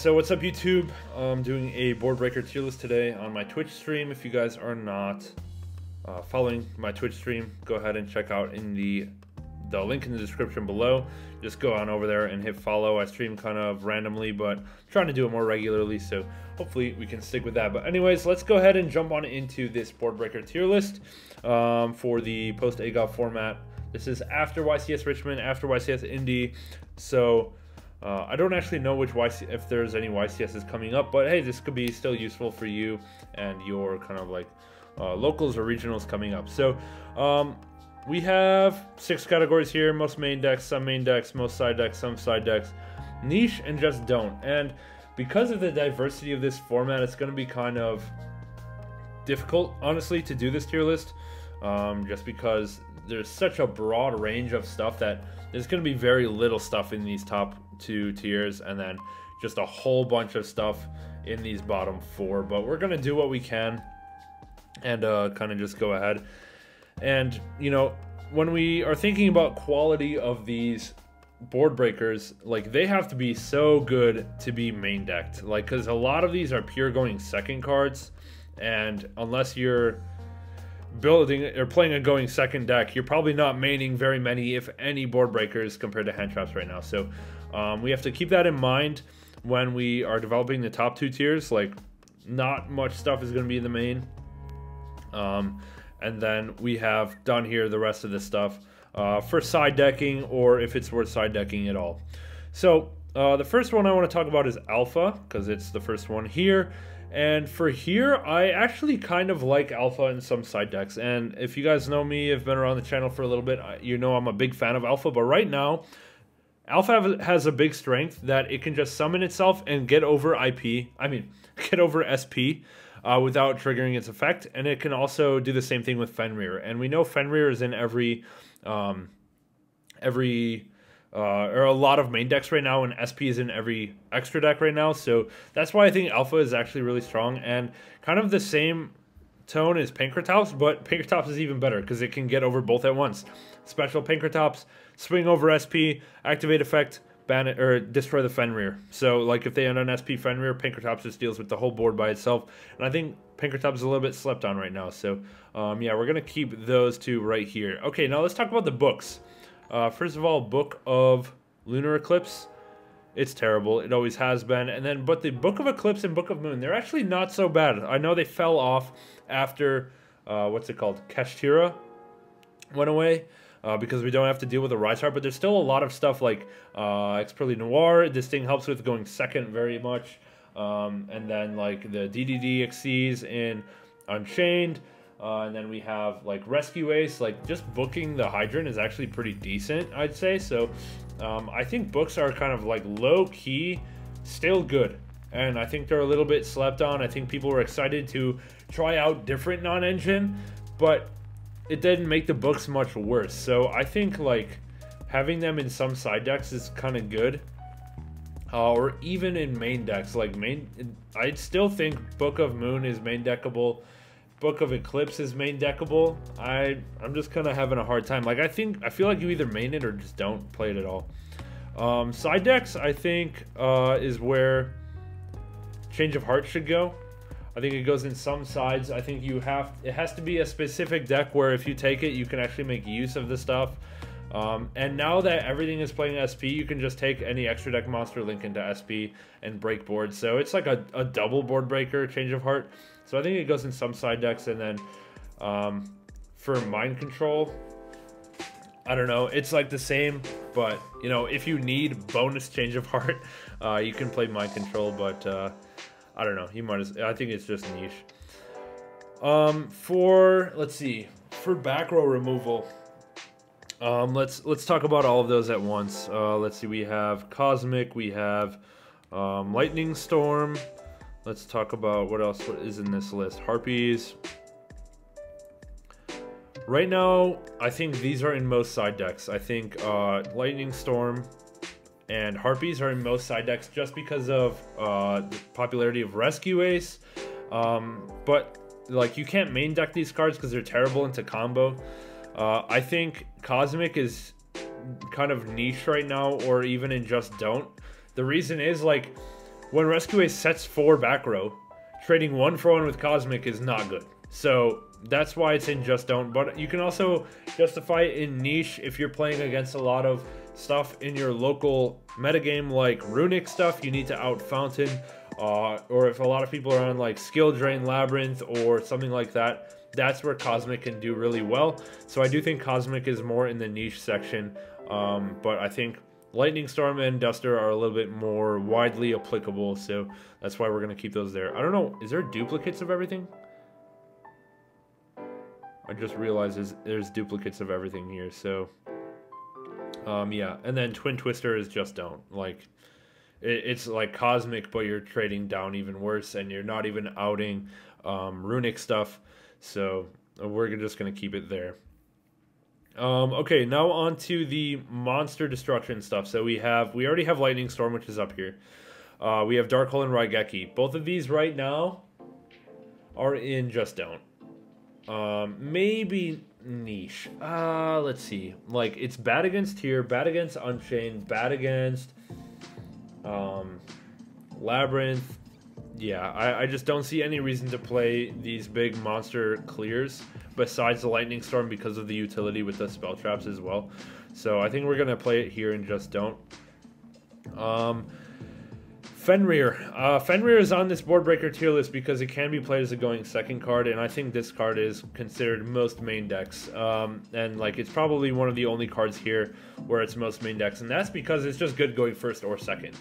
So what's up, YouTube? I'm doing a board breaker tier list today on my Twitch stream. If you guys are not following my Twitch stream, go ahead and check out in the link in the description below. Just go on over there and hit follow. I stream kind of randomly, but I'm trying to do it more regularly, so hopefully we can stick with that. But anyways, let's go ahead and jump on into this board breaker tier list for the post AGOF format. This is after YCS Richmond, after YCS Indy, so I don't actually know if there's any YCSs coming up, but hey, this could be still useful for you and your kind of like locals or regionals coming up. So we have 6 categories here: most main decks, some main decks, most side decks, some side decks, niche, and just don't. And because of the diversity of this format, it's going to be kind of difficult, honestly, to do this tier list, just because there's such a broad range of stuff that there's going to be very little stuff in these top 2 tiers and then just a whole bunch of stuff in these bottom 4. But we're going to do what we can and kind of just go ahead. And, you know, when we are thinking about quality of these board breakers, like, they have to be so good to be main decked. Like, because a lot of these are pure going second cards, and unless you're building or playing a going second deck, you're probably not maining very many, if any, board breakers compared to hand traps right now. So we have to keep that in mind when we are developing the top 2 tiers. Like, not much stuff is going to be in the main, and then we have done here the rest of this stuff for side decking, or if it's worth side decking at all. So the first one I want to talk about is Alpha, because it's the first one here. And for here, I actually kind of like Alpha in some side decks. And if you guys know me, have been around the channel for a little bit, you know I'm a big fan of Alpha. But right now, Alpha has a big strength that it can just summon itself and get over get over SP without triggering its effect. And it can also do the same thing with Fenrir. And we know Fenrir is in or a lot of main decks right now, and SP is in every extra deck right now. So that's why I think Alpha is actually really strong, and kind of the same tone as Pankratops, but Pankratops is even better because it can get over both at once. Special Pankratops, swing over SP, activate effect, ban it, or destroy the Fenrir. So like if they end on SP Fenrir, Pankratops just deals with the whole board by itself, and I think Pankratops is a little bit slept on right now. So yeah, we're gonna keep those 2 right here. Okay, now let's talk about the books. First of all, Book of Lunar Eclipse. It's terrible. It always has been. And then, but the Book of Eclipse and Book of Moon, they're actually not so bad. I know they fell off after, what's it called? Kashtira went away, because we don't have to deal with the Rise Heart. But there's still a lot of stuff like Expertly Noir. This thing helps with going second very much. And then like the DDD Xyz in Unchained. And then we have like Rescue Ace. Like, just booking the Hydrant is actually pretty decent, I'd say. So I think books are kind of like low-key still good, and I think they're a little bit slept on. I think people were excited to try out different non-engine, but it didn't make the books much worse. So I think like having them in some side decks is kind of good, or even in main decks. Like I'd still think Book of Moon is main deckable. Book of Eclipse is main deckable. I'm just kind of having a hard time. Like, I feel like you either main it or just don't play it at all. Side decks, I think, is where Change of Heart should go. I think it goes in some sides. I think it has to be a specific deck where if you take it, you can actually make use of the stuff. And now that everything is playing SP, you can just take any extra deck monster, link into SP, and break boards. So it's like a double board breaker, Change of Heart. So I think it goes in some side decks. And then for Mind Control, I don't know. It's like the same, but, you know, if you need bonus Change of Heart, you can play Mind Control. But I don't know. I think it's just niche. Let's see. For back row removal, let's talk about all of those at once. Let's see, we have Cosmic, we have Lightning Storm. Let's talk about what else is in this list. Harpies. Right now, I think these are in most side decks. I think Lightning Storm and Harpies are in most side decks just because of the popularity of Rescue Ace. But like, you can't main deck these cards because they're terrible into combo. I think Cosmic is kind of niche right now, or even in just don't. The reason is, like, when Rescue Ace sets 4 back row, trading 1 for 1 with Cosmic is not good. So that's why it's in Just Don't. But you can also justify it in Niche if you're playing against a lot of stuff in your local metagame, like Runic stuff, you need to out Fountain. Or if a lot of people are on like Skill Drain Labyrinth or something like that, that's where Cosmic can do really well. So I do think Cosmic is more in the niche section, but I think Lightning Storm and Duster are a little bit more widely applicable, so that's why we're going to keep those there. I don't know, is there duplicates of everything? I just realized there's duplicates of everything here, so yeah. And then Twin Twister is Just Don't. Like, it's like Cosmic, but you're trading down even worse, and you're not even outing Runic stuff. So we're just going to keep it there. Okay, now on to the monster destruction stuff. So we already have Lightning Storm, which is up here. We have Dark Hole and Raigeki. Both of these right now are in Just Don't. Maybe niche. Let's see. Like, it's bad against Tier, bad against Unchained, bad against Labyrinth. Yeah, I just don't see any reason to play these big monster clears besides the Lightning Storm because of the utility with the spell traps as well. So I think we're gonna play it here and Just Don't. Fenrir. Fenrir is on this board breaker tier list because it can be played as a going second card, and I think this card is considered most main decks. And like, it's probably one of the only cards here where it's most main decks, and that's because it's just good going first or second,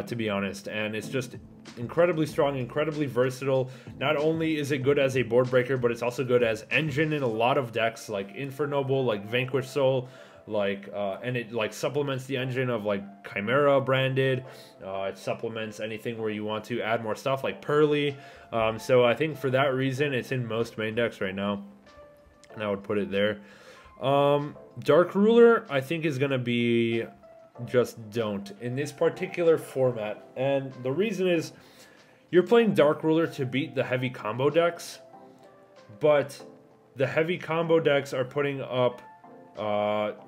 to be honest. And it's just incredibly strong, incredibly versatile. Not only is it good as a board breaker, but it's also good as engine in a lot of decks, like Infernoble, like Vanquish Soul, like and it like supplements the engine of like Chimera branded. It supplements anything where you want to add more stuff like Pearly. So I think for that reason it's in most main decks right now, and I would put it there. Dark Ruler I think is gonna be Just Don't in this particular format, and the reason is you're playing Dark Ruler to beat the heavy combo decks, but the heavy combo decks are putting up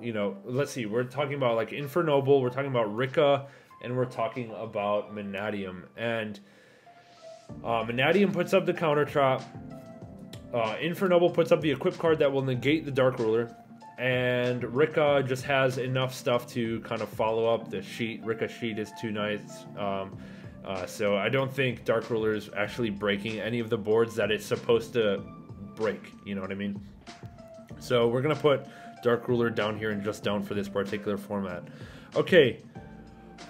you know, let's see, we're talking about like Infernoble, we're talking about Rika, and we're talking about Mannadium. And Mannadium puts up the counter trap, Infernoble puts up the equip card that will negate the Dark Ruler, and Rika just has enough stuff to kind of follow up the sheet. Rika sheet is too nice. So I don't think Dark Ruler is actually breaking any of the boards that it's supposed to break, you know what I mean? So we're gonna put Dark Ruler down here and Just Don't for this particular format. Okay,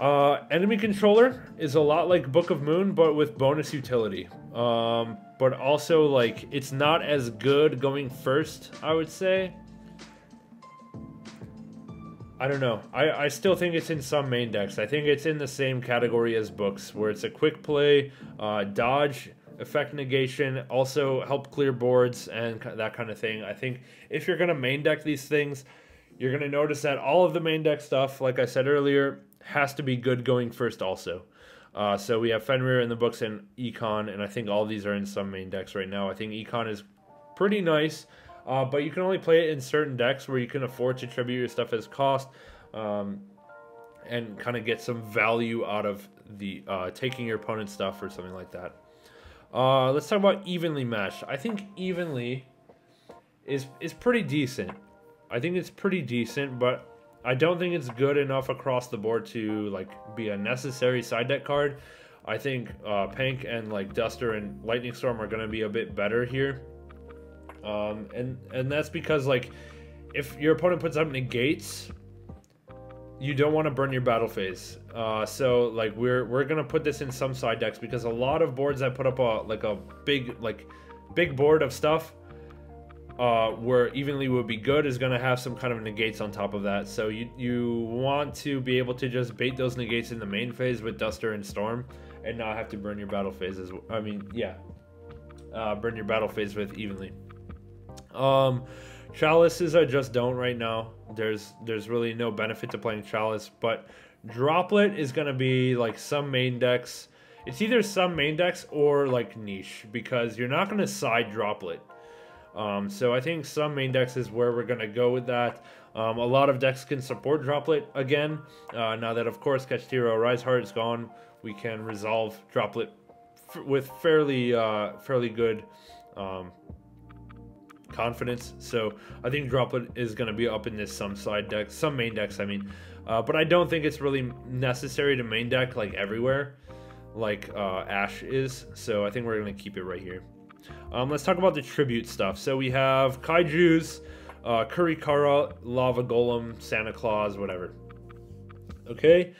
enemy controller is a lot like Book of Moon, but with bonus utility. But also, like, it's not as good going first, I would say. I don't know. I still think it's in some main decks. I think it's in the same category as Books, where it's a quick play, dodge, effect negation, also help clear boards and that kind of thing. I think if you're going to main deck these things, you're going to notice that all of the main deck stuff, like I said earlier, has to be good going first also. So we have Fenrir in the Books and Econ, and I think all of these are in some main decks right now. I think Econ is pretty nice, but you can only play it in certain decks where you can afford to tribute your stuff as cost, and kind of get some value out of the taking your opponent's stuff or something like that. Let's talk about Evenly Matched. I think Evenly is pretty decent. I think it's pretty decent, but I don't think it's good enough across the board to like be a necessary side deck card. I think Pank and like Duster and Lightning Storm are going to be a bit better here. And that's because like if your opponent puts up negates, you don't want to burn your battle phase. So like we're gonna put this in some side decks because a lot of boards that put up a big board of stuff where Evenly would be good is gonna have some kind of negates on top of that. So you want to be able to just bait those negates in the main phase with Duster and Storm and not have to burn your battle phases. I mean, yeah, burn your battle phase with Evenly. Chalice is a Just Don't right now. There's really no benefit to playing Chalice, but Droplet is going to be like some main decks. It's either some main decks or like niche, because you're not going to side Droplet. So I think some main decks is where we're going to go with that. A lot of decks can support Droplet again. Now that, of course, Kashtira Riseheart is gone, we can resolve Droplet with fairly good confidence. So I think Droplet is going to be up in this some main decks, I mean. But I don't think it's really necessary to main deck like everywhere, like Ash is. So I think we're going to keep it right here. Let's talk about the tribute stuff. So we have Kaijus, Kurikara, Lava Golem, Santa Claus, whatever. Okay.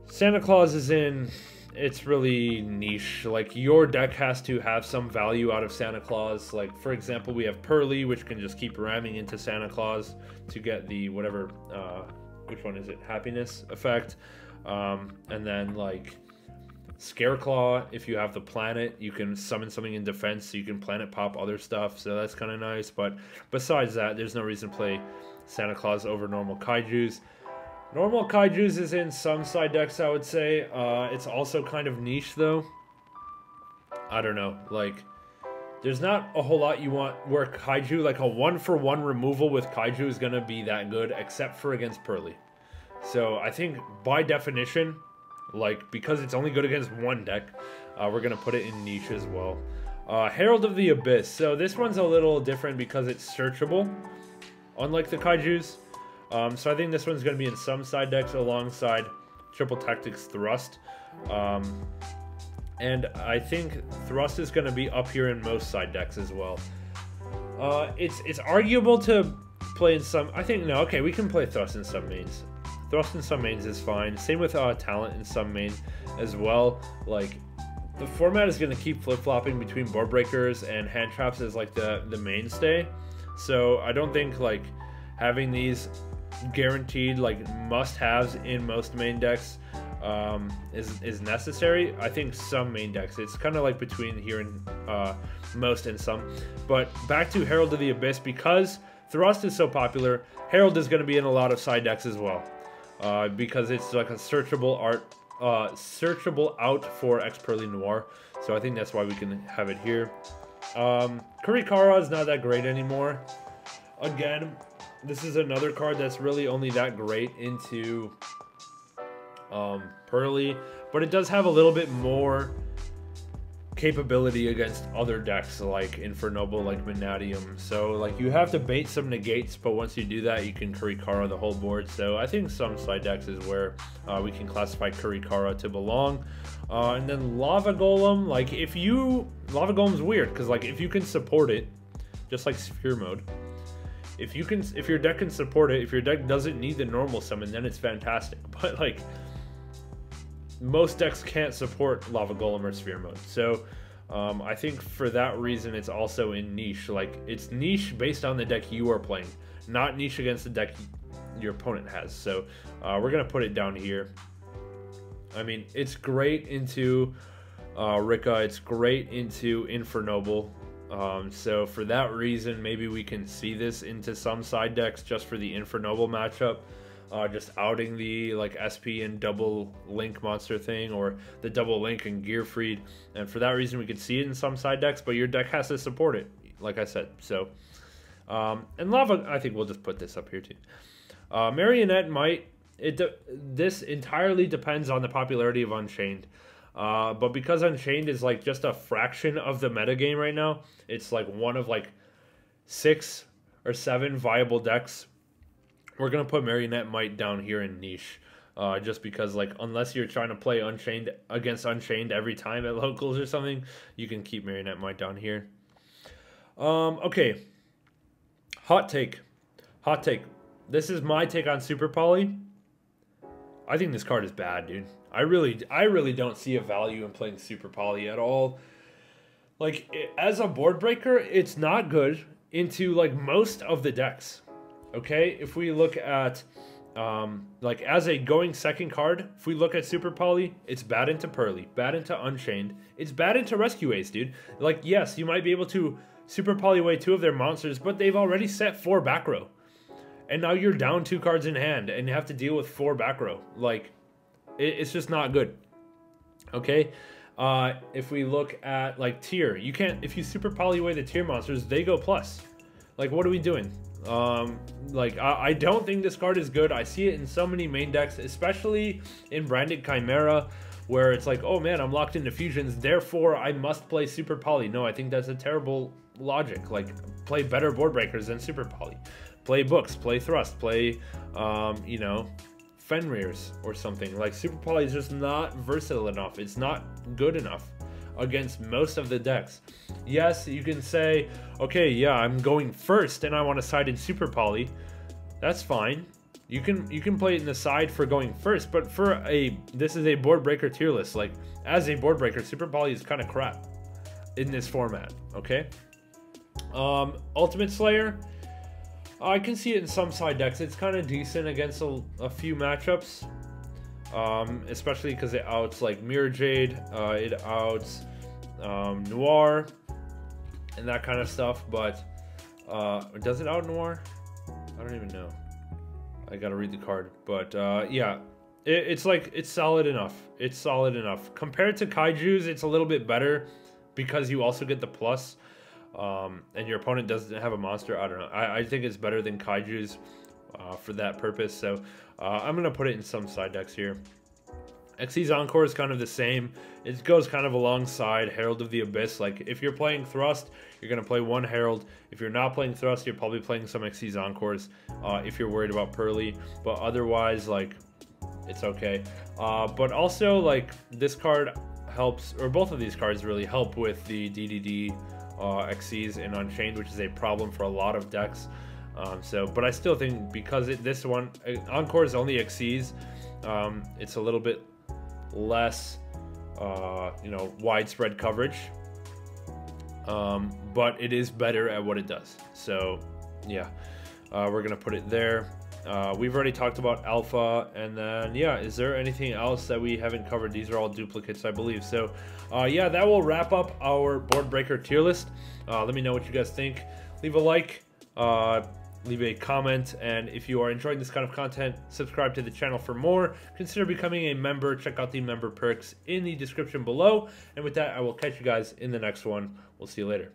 Santa Claus is in, it's really niche. Like, your deck has to have some value out of Santa Claus. Like, for example, we have Pearly, which can just keep ramming into Santa Claus to get the whatever, which one is it? Happiness effect. And then, like, Scareclaw, if you have the planet, you can summon something in defense, so you can planet pop other stuff, so that's kind of nice. But besides that, there's no reason to play Santa Claus over normal Kaijus. Normal Kaijus is in some side decks, I would say. It's also kind of niche, though. I don't know. Like, there's not a whole lot you want where Kaiju, like a 1-for-1 removal with Kaiju is going to be that good, except for against Pearly. So I think, by definition, like, because it's only good against one deck, we're going to put it in niche as well. Herald of the Abyss. So this one's a little different because it's searchable, unlike the Kaijus. So I think this one's going to be in some side decks alongside Triple Tactics Thrust. And I think Thrust is going to be up here in most side decks as well. It's arguable to play in some... I think, no, okay, we can play Thrust in some mains. Thrust in some mains is fine. Same with Talent in some main as well. Like, the format is going to keep flip-flopping between board breakers and hand traps as, like, the mainstay. So I don't think, like, having these guaranteed, like, must-haves in most main decks is necessary. I think some main decks, it's kind of like between here and most and some. But back to Herald of the Abyss, because Thrust is so popular, Herald is going to be in a lot of side decks as well, because it's like a searchable out for X-Pearly Noir. So I think that's why we can have it here. Kurikara is not that great anymore. Again, this is another card that's really only that great into Pearly, but it does have a little bit more capability against other decks like Infernoble, like Vanadium. So, like, you have to bait some negates, but once you do that, you can Kurikara the whole board. So I think some side decks is where we can classify Kurikara to belong. And then Lava Golem, like, Lava Golem's weird, because, like, if you can support it, just like Sphere Mode, if your deck can support it, if your deck doesn't need the normal summon, then it's fantastic. But, like, most decks can't support Lava Golem or Sphere Mode. So I think for that reason, it's also in niche. Like, it's niche based on the deck you are playing, not niche against the deck your opponent has. So we're going to put it down here. I mean, it's great into Rika. It's great into Infernoble. So for that reason, maybe we can see this into some side decks just for the Infernoble matchup. Just outing the, like, SP and double link monster thing, or the double link and Gearfried. And for that reason, we can see it in some side decks, but your deck has to support it, like I said. So, and Lava, I think we'll just put this up here too. Marionette might... This entirely depends on the popularity of Unchained. But because Unchained is, like, just a fraction of the metagame right now, it's like one of, like, 6 or 7 viable decks. We're going to put Marionette Might down here in niche. Just because, like, unless you're trying to play Unchained against Unchained every time at locals or something, you can keep Marionette Might down here. Okay. Hot take. Hot take. This is my take on Super Poly. I think this card is bad, dude. I really don't see a value in playing Super Poly at all. Like, as a board breaker, it's not good into, like, most of the decks. Okay, if we look at, like, as a going second card, if we look at Super Poly, it's bad into Pearly, bad into Unchained, it's bad into Rescue Ace, dude. Like, yes, you might be able to Super Poly away 2 of their monsters, but they've already set 4 back row. And now you're down 2 cards in hand, and you have to deal with 4 back row. Like, it's just not good. Okay? If we look at, like, tier, you can't, if you Super Poly away the tier monsters, they go plus. Like, what are we doing? Like, I don't think this card is good. I see it in so many main decks, especially in Branded Chimera, where it's like, oh man, I'm locked into fusions, therefore I must play Super Poly. No, I think that's a terrible logic. Like, play better board breakers than Super Poly. Play books, play thrust, play, you know, Fenrir's or something. Like, Super Poly is just not versatile enough. It's not good enough against most of the decks. Yes, you can say, okay, yeah, I'm going first and I want to side in Super Poly. That's fine. You can play it in the side for going first, but this is a board breaker tier list. Like, as a board breaker, Super Poly is kind of crap in this format, okay? Ultimate Slayer, I can see it in some side decks. It's kind of decent against a few matchups. Especially because it outs like Mirror Jade, it outs Noir, and that kind of stuff. But does it out Noir? I don't even know. I gotta read the card. But yeah, it's like, it's solid enough. It's solid enough. Compared to Kaiju's, it's a little bit better because you also get the plus, and your opponent doesn't have a monster. I don't know. I think it's better than Kaiju's for that purpose. So I'm going to put it in some side decks here. Xyz Encore is kind of the same. It goes kind of alongside Herald of the Abyss. Like, if you're playing Thrust, you're going to play one Herald. If you're not playing Thrust, you're probably playing some Xyz Encores if you're worried about Pearly. But otherwise, like, it's okay. But also, like, this card helps, or both of these cards really help with the DDD Xyz in Unchained, which is a problem for a lot of decks. But I still think because this one, Encore is only Xyz, it's a little bit less, you know, widespread coverage. But it is better at what it does. So, yeah, we're going to put it there. We've already talked about Alpha, and then, yeah, is there anything else that we haven't covered? These are all duplicates, I believe. So, yeah, that will wrap up our Board Breaker tier list. Let me know what you guys think. Leave a like, leave a comment, and if you are enjoying this kind of content, subscribe to the channel for more. Consider becoming a member. Check out the member perks in the description below. And with that, I will catch you guys in the next one. We'll see you later.